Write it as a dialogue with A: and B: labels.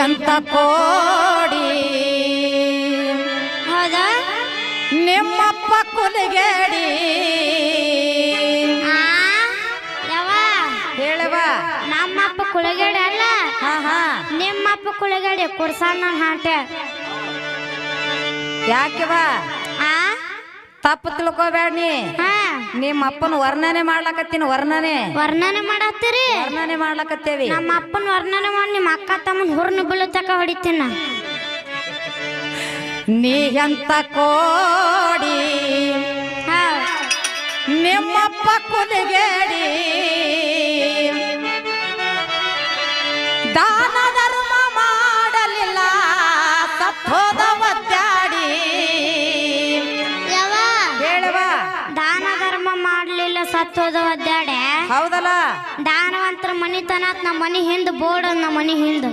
A: ಎಂತ ಕೋಡಿ
B: ಹೌದಾ
A: ನಿಮ್ಮಪ್ಪ ಕುಲಿಗೇಡಿ
B: ಯಾವ
A: ಹೇಳವ
B: ನಮ್ಮಪ್ಪ ಕುಳಗಡೆ ಅಲ್ಲ
A: ಹಾ
B: ನಿಮ್ಮಪ್ಪ ಕುಳಗಡೆ ಕುರ್ಸಣ್ಣ ಹಾಟೆ
A: ಯಾಕೆವ ತಪ್ಪು ತಿಳ್ಕೊಬೇಡ ನೀ ನಿಮ್ಮ ಅಪ್ಪನ ವರ್ಣನೆ ಮಾಡ್ಲಕತ್ತೀನಿ
B: ವರ್ಣನೆ ಮಾಡತ್ತೀರಿ
A: ವರ್ಣನೆ ಮಾಡ್ಲಕತ್ತೇವಿ
B: ನಮ್ಮ ಅಪ್ಪನ ವರ್ಣನೆ ಮಾಡಿ ನಿಮ್ಮ ಅಕ್ಕ ತಮ್ಮನ ಹುರ್ನ ಬೀಳು ತಕ ಹೊಡಿತೀನ
A: ನೀ ಎಂತ ಕೋಡಿ ನಿಮ್ಮಪ್ಪ ಕುಲಿಗೇಡಿ ದಾನ ಧರ್ಮ ಮಾಡಲಿಲ್ಲ ಸತ್ತೋದ ಒದ್ದಾಡಿ ಹೇಳವ
B: ದಾನ ಧರ್ಮ ಮಾಡ್ಲಿಲ್ಲ ಸತ್ತೋದ ಒದ್ದಾಡೆ
A: ಹೌದಲ್ಲ
B: ದಾನವಂತರ ಮನಿತನ ನಮ್ಮ ಮನಿ ಹಿಂದ ಬೋರ್ಡ್ ನಮ್ಮ ಮನಿ ಹಿಂದ